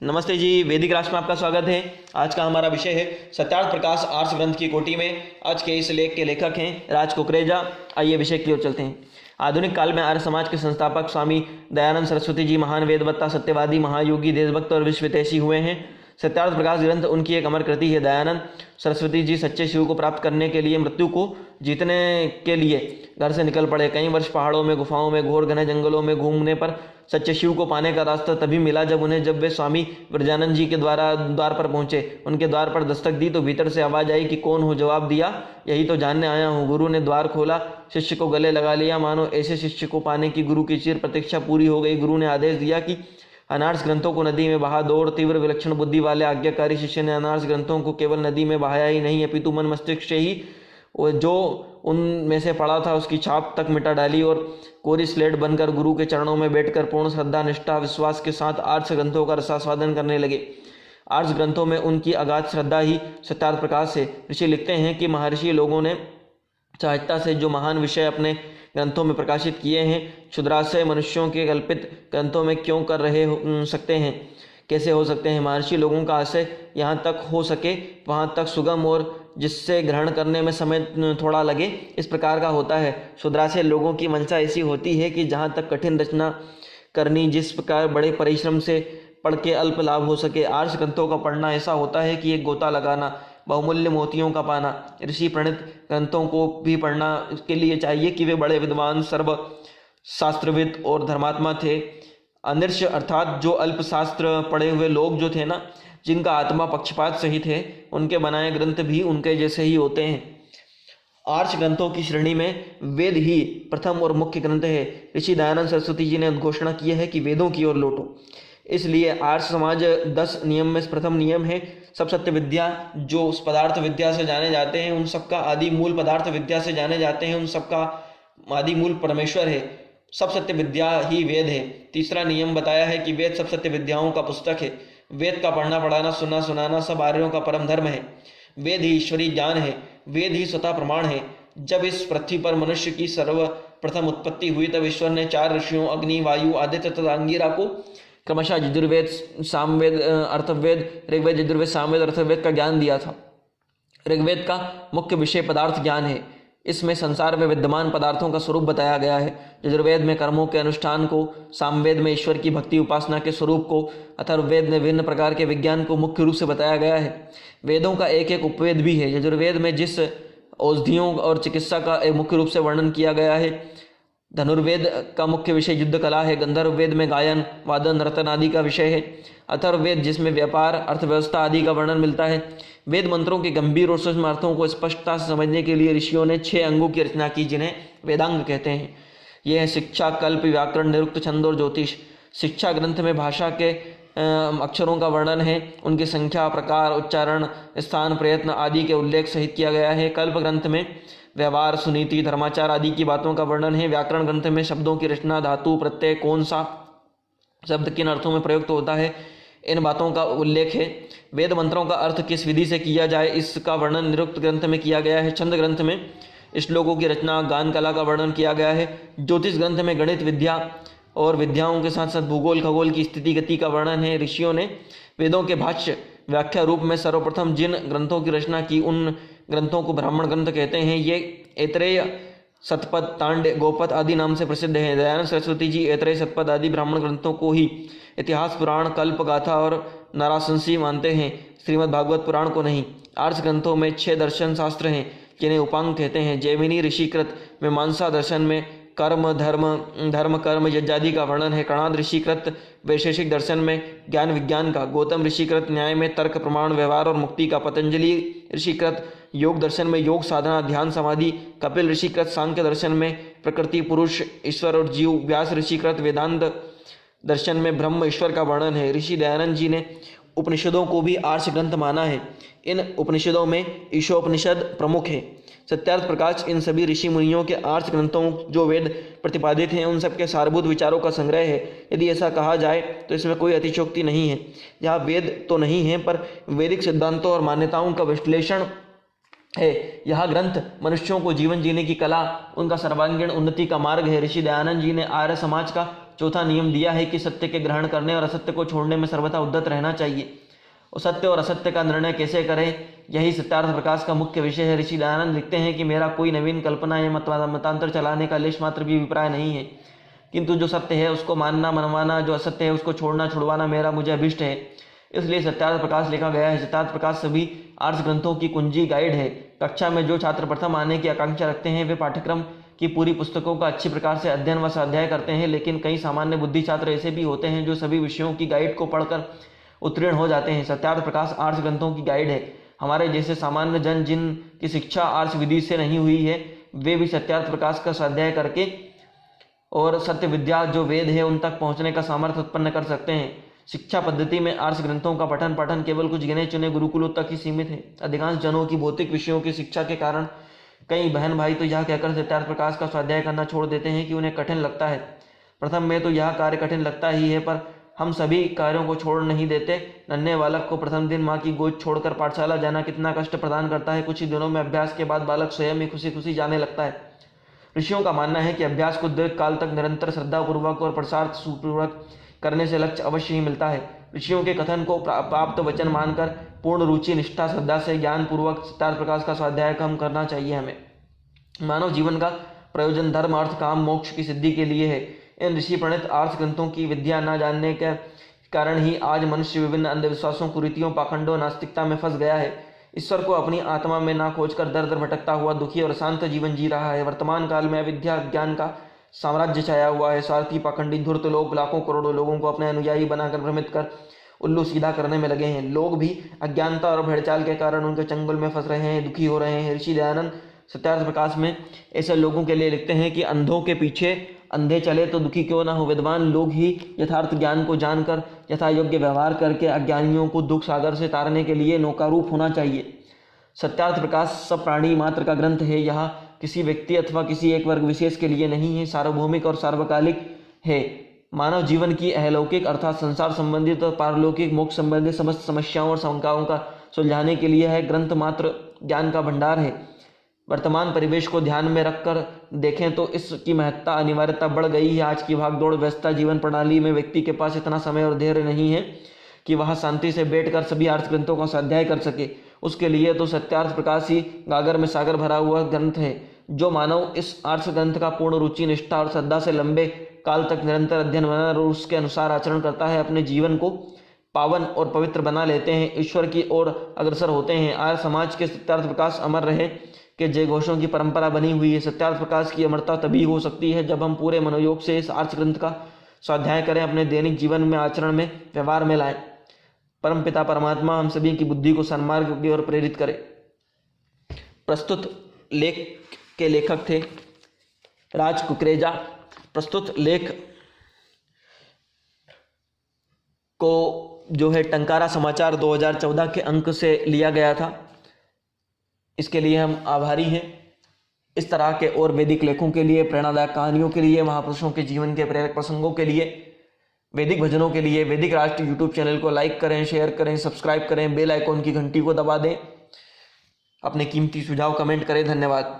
नमस्ते जी, वैदिक राष्ट्र में आपका स्वागत है। आज का हमारा विषय है सत्यार्थ प्रकाश आर्ष ग्रंथ की कोटि में। आज के इस लेख के लेखक हैं राज कुकरेजा। आइए विषय की ओर चलते हैं। आधुनिक काल में आर्य समाज के संस्थापक स्वामी दयानंद सरस्वती जी महान वेदवत्ता, सत्यवादी, महायोगी, देशभक्त और विश्वहितैषी हुए हैं। सत्यार्थ प्रकाश ग्रंथ उनकी एक अमर कृति है। दयानंद सरस्वती जी सच्चे शिव को प्राप्त करने के लिए, मृत्यु को जीतने के लिए घर से निकल पड़े। कई वर्ष पहाड़ों में, गुफाओं में, घोर घने जंगलों में घूमने पर सच्चे शिव को पाने का रास्ता तभी मिला जब वे स्वामी ब्रजानंद जी के द्वार पर पहुंचे। उनके द्वार पर दस्तक दी तो भीतर से आवाज आई कि कौन हो। जवाब दिया, यही तो जानने आया हूँ। गुरु ने द्वार खोला, शिष्य को गले लगा लिया। मानो ऐसे शिष्य को पाने की गुरु की चिर प्रतीक्षा पूरी हो गई। गुरु ने आदेश दिया कि अनार्स ग्रंथों को नदी में बहा दो। और तीव्र विलक्षण बुद्धि वाले आज्ञाकारी शिष्य ने अनार्स ग्रंथों को केवल नदी में बहाया ही नहीं, अपितु मन मस्तिष्क से ही जो उनमें से पड़ा था उसकी छाप तक मिटा डाली और कोरी स्लेट बनकर गुरु के चरणों में बैठकर पूर्ण श्रद्धा, निष्ठा, विश्वास के साथ आर्ष ग्रंथों का रसास्वादन करने लगे। आर्ष ग्रंथों में उनकी अगाध श्रद्धा ही सत्यार्थ प्रकाश है। ऋषि लिखते हैं कि महर्षि लोगों ने सहजता से जो महान विषय अपने ग्रंथों में प्रकाशित किए हैं, क्षुद्राशय मनुष्यों के कल्पित ग्रंथों में क्यों कर रहे सकते हैं, कैसे हो सकते हैं। महर्षि लोगों का आशय यहाँ तक हो सके वहाँ तक सुगम और जिससे ग्रहण करने में समय थोड़ा लगे, इस प्रकार का होता है। क्षुद्राशय लोगों की मंशा ऐसी होती है कि जहाँ तक कठिन रचना करनी, जिस प्रकार बड़े परिश्रम से पढ़ के अल्प लाभ हो सके। आर्ष ग्रंथों का पढ़ना ऐसा होता है कि एक गोता लगाना, बहुमूल्य मोतियों का पाना। ऋषि प्रणीत ग्रंथों को भी पढ़ना इसके लिए चाहिए कि वे बड़े विद्वान, सर्व शास्त्रविद और धर्मात्मा थे। अनिर्ष अर्थात जो अल्प शास्त्र पढ़े हुए लोग जो थे ना, जिनका आत्मा पक्षपात सहित है, उनके बनाए ग्रंथ भी उनके जैसे ही होते हैं। आर्ष ग्रंथों की श्रेणी में वेद ही प्रथम और मुख्य ग्रंथ है। ऋषि दयानंद सरस्वती जी ने उद्घोषणा की है कि वेदों की ओर लौटो। इसलिए आर्ष समाज 10 नियम में प्रथम नियम है सब सत्य विद्या। जो उस पदार्थ विद्या से जाने जाते हैं, उन सबका आदि मूल पदार्थ विद्या से जाने जाते हैं, उन सबका आदि मूल परमेश्वर है। सब सत्य विद्या ही वेद है। तीसरा नियम बताया है कि वेद सब सत्य विद्याओं का पुस्तक है। वेद का पढ़ना, पढ़ाना, सुनना, सुनाना सब आर्यों का परम धर्म है। वेद ही ईश्वरीय ज्ञान है। वेद ही स्वतः प्रमाण है। जब इस पृथ्वी पर मनुष्य की सर्वप्रथम उत्पत्ति हुई तब ईश्वर ने 4 ऋषियों अग्नि, वायु, आदित्य तथा अंगिरा को क्रमशः यजुर्वेद, सामवेद, अर्थवेद, ऋग्वेद, यजुर्वेद, सामवेद, अर्थवेद का ज्ञान दिया था। ऋग्वेद का मुख्य विषय पदार्थ ज्ञान है। इसमें संसार में विद्यमान पदार्थों का स्वरूप बताया गया है। यजुर्वेद में कर्मों के अनुष्ठान को, सामवेद में ईश्वर की भक्ति उपासना के स्वरूप को, अथर्ववेद में विभिन्न प्रकार के विज्ञान को मुख्य रूप से बताया गया है। वेदों का एक एक उपवेद भी है। यजुर्वेद में जिस औषधियों और चिकित्सा का एक मुख्य रूप से वर्णन किया गया है। धनुर्वेद का मुख्य विषय युद्ध कला है। गंधर्ववेद में गायन, वादन, नर्तन आदि का विषय है। अथर्ववेद जिसमें व्यापार, अर्थव्यवस्था आदि का वर्णन मिलता है। वेद मंत्रों के गंभीर और सूक्ष्म अर्थों को स्पष्टता से समझने के लिए ऋषियों ने 6 अंगों की रचना की, जिन्हें वेदांग कहते हैं। ये है शिक्षा, कल्प, व्याकरण, निरुक्त, छंद और ज्योतिष। शिक्षा ग्रंथ में भाषा के अक्षरों का वर्णन है, उनकी संख्या, प्रकार, उच्चारण, स्थान, प्रयत्न आदि के उल्लेख सहित किया गया है। कल्प ग्रंथ में व्यवहार, सुनीति, धर्माचार आदि की बातों का वर्णन है। व्याकरण ग्रंथ में शब्दों की रचना, धातु, प्रत्यय, कौन सा शब्द किन अर्थों में प्रयुक्त होता है, इन बातों का उल्लेख है। वेद मंत्रों का अर्थ किस विधि से किया जाए, इसका वर्णन निरुक्त ग्रंथ में किया गया है। छंद ग्रंथ में श्लोकों की रचना, गान कला का वर्णन किया गया है। ज्योतिष ग्रंथ में गणित विद्या और विद्याओं के साथ साथ भूगोल, खगोल की स्थिति गति का वर्णन है। ऋषियों ने वेदों के भाष्य व्याख्या रूप में सर्वप्रथम जिन ग्रंथों की रचना की, उन ग्रंथों को ब्राह्मण ग्रंथ कहते हैं। ये ऐतरेय, शतपथ, तांड्य, गोपथ आदि नाम से प्रसिद्ध हैं। दयानंद सरस्वती जी ऐतरेय, शतपथ आदि ब्राह्मण ग्रंथों को ही इतिहास, पुराण, कल्प, गाथा और नराशंसी मानते हैं, श्रीमद् भागवत पुराण को नहीं। आर्ष ग्रंथों में 6 दर्शन शास्त्र हैं, जिन्हें उपांग कहते हैं। जैमिनी ऋषिकृत मीमांसा दर्शन में कर्म, धर्म, कर्म, यज्ञादि का वर्णन है। कणाद ऋषिकृत वैशेषिक दर्शन में ज्ञान विज्ञान का, गौतम ऋषिकृत न्याय में तर्क, प्रमाण, व्यवहार और मुक्ति का, पतंजलि ऋषिकृत योग दर्शन में योग, साधना, ध्यान, समाधि, कपिल ऋषिकृत सांख्य दर्शन में प्रकृति, पुरुष, ईश्वर और जीव, व्यास ऋषिकृत वेदांत दर्शन में ब्रह्म, ईश्वर का वर्णन है। ऋषि दयानंद जी ने उपनिषदों को भी आर्ष ग्रंथ माना है। इन उपनिषदों में ईशोपनिषद प्रमुख है। सत्यार्थ प्रकाश इन सभी ऋषि मुनियों के आर्ष ग्रंथों जो वेद प्रतिपादित हैं, उन सबके सारभूत विचारों का संग्रह है। यदि ऐसा कहा जाए तो इसमें कोई अतिशयोक्ति नहीं है। यहाँ वेद तो नहीं है, पर वैदिक सिद्धांतों और मान्यताओं का विश्लेषण है। यह ग्रंथ मनुष्यों को जीवन जीने की कला, उनका सर्वांगीण उन्नति का मार्ग है। ऋषि दयानंद जी ने आर्य समाज का चौथा नियम दिया है कि सत्य के ग्रहण करने और असत्य को छोड़ने में सर्वथा उद्यत रहना चाहिए। और सत्य और असत्य का निर्णय कैसे करें, यही सत्यार्थ प्रकाश का मुख्य विषय है। ऋषि दयानंद लिखते हैं कि मेरा कोई नवीन कल्पना या मतांतर चलाने का लेश मात्र भी अभिप्राय नहीं है, किंतु जो सत्य है उसको मानना मनवाना, जो असत्य है उसको छोड़ना छुड़वाना मेरा मुझे अभिष्ट है। इसलिए सत्यार्थ प्रकाश लिखा गया है। सत्यार्थ प्रकाश सभी आर्ष ग्रंथों की कुंजी गाइड है। कक्षा में जो छात्र प्रथम आने की आकांक्षा रखते हैं वे पाठ्यक्रम की पूरी पुस्तकों का अच्छी प्रकार से अध्ययन व स्वाध्याय करते हैं, लेकिन कई सामान्य बुद्धि छात्र ऐसे भी होते हैं जो सभी विषयों की गाइड को पढ़कर उत्तीर्ण हो जाते हैं। सत्यार्थ प्रकाश आर्ष ग्रंथों की गाइड है। हमारे जैसे सामान्य जन जिनकी शिक्षा आर्ष विधि से नहीं हुई है, वे भी सत्यार्थ प्रकाश का स्वाध्याय करके और सत्य विद्या जो वेद है उन तक पहुंचने का सामर्थ्य उत्पन्न कर सकते हैं। शिक्षा पद्धति में आर्ष ग्रंथों का पठन पाठन केवल कुछ गिने चुने गुरुकुलों तक ही सीमित है। अधिकांश जनों की भौतिक विषयों की शिक्षा के कारण कई बहन भाई तो यह कहकर सत्यार्थ प्रकाश का स्वाध्याय करना छोड़ देते हैं कि उन्हें कठिन लगता है। प्रथम में तो यह कार्य कठिन लगता ही है, पर हम सभी कार्यों को छोड़ नहीं देते। नन्हे बालक को प्रथम दिन माँ की गोद छोड़कर पाठशाला जाना कितना कष्ट प्रदान करता है। कुछ ही दिनों में अभ्यास के बाद बालक स्वयं ही खुशी खुशी जाने लगता है। ऋषियों का मानना है कि अभ्यास को दीर्घ काल तक निरंतर श्रद्धापूर्वक और प्रसार सुपूर्वक करने से लक्ष्य अवश्य ही मिलता है। ऋषियों के कथन को प्राप्त वचन मानकर पूर्ण रुचि निष्ठा श्रद्धा से ज्ञान पूर्वक सत्यार्थ प्रकाश का स्वाध्याय कम करना चाहिए। हमें मानव जीवन का प्रयोजन धर्म अर्थ काम मोक्ष की सिद्धि के लिए है। इन ऋषि प्रणीत आर्ष ग्रंथों की विद्या न जानने के कारण ही आज मनुष्य विभिन्न अंधविश्वासों कुरीतियों पाखंडों नास्तिकता में फंस गया है। ईश्वर को अपनी आत्मा में ना खोजकर दर दर भटकता हुआ दुखी और शांत जीवन जी रहा है। वर्तमान काल में अविद्या ज्ञान का साम्राज्य छाया हुआ है। स्वार्थी पाखंडी धूर्त लोग लाखों करोड़ों लोगों को अपने अनुयायी बनाकर भ्रमित कर उल्लू सीधा करने में लगे हैं। लोग भी अज्ञानता और भेड़चाल के कारण उनके चंगुल में फंस रहे हैं, दुखी हो रहे हैं। ऋषि दयानंद सत्यार्थ प्रकाश में ऐसे लोगों के लिए लिखते हैं कि अंधों के पीछे अंधे चले तो दुखी क्यों ना हो। विद्वान लोग ही यथार्थ ज्ञान को जानकर यथा योग्य व्यवहार करके अज्ञानियों को दुख सागर से तारने के लिए नौकारूप होना चाहिए। सत्यार्थ प्रकाश सब प्राणी मात्र का ग्रंथ है। यह किसी व्यक्ति अथवा किसी एक वर्ग विशेष के लिए नहीं है, सार्वभौमिक और सार्वकालिक है। मानव जीवन की अलौकिक अर्थात संसार संबंधित और पारलौकिक मोक्ष संबंधित समस्त समस्याओं और शंकाओं का सुलझाने के लिए है। ग्रंथ मात्र ज्ञान का भंडार है। वर्तमान परिवेश को ध्यान में रखकर देखें तो इसकी महत्ता अनिवार्यता बढ़ गई है। आज की भागदौड़ व्यस्तता जीवन प्रणाली में व्यक्ति के पास इतना समय और धैर्य नहीं है कि वह शांति से बैठकर सभी आर्ष ग्रंथों का स्वाध्याय कर सके। उसके लिए तो सत्यार्थ प्रकाश ही गागर में सागर भरा हुआ ग्रंथ है। जो मानव इस आर्ष ग्रंथ का पूर्ण रुचि निष्ठा और श्रद्धा से लंबे काल तक निरंतर अध्ययन और उसके अनुसार आचरण करता है, अपने जीवन को पावन और पवित्र बना लेते हैं, ईश्वर की ओर अग्रसर होते हैं। आर्य समाज के सत्यार्थ प्रकाश अमर रहे के जय घोषों की परंपरा बनी हुई है। सत्यार्थ प्रकाश की अमरता तभी हो सकती है जब हम पूरे मनोयोग से इस आर्ष ग्रंथ का स्वाध्याय करें, अपने दैनिक जीवन में आचरण में व्यवहार में लाएं। परमपिता परमात्मा हम सभी की बुद्धि को सन्मार्ग की ओर प्रेरित करे। प्रस्तुत लेख के लेखक थे राज कुकरेजा। प्रस्तुत लेख को जो है टंकारा समाचार 2014 के अंक से लिया गया था। इसके लिए हम आभारी हैं। इस तरह के और वैदिक लेखों के लिए, प्रेरणादायक कहानियों के लिए, महापुरुषों के जीवन के प्रेरक प्रसंगों के लिए, वैदिक भजनों के लिए वैदिक राष्ट्र यूट्यूब चैनल को लाइक करें, शेयर करें, सब्सक्राइब करें, बेल आइकॉन की घंटी को दबा दें। अपने कीमती सुझाव कमेंट करें। धन्यवाद।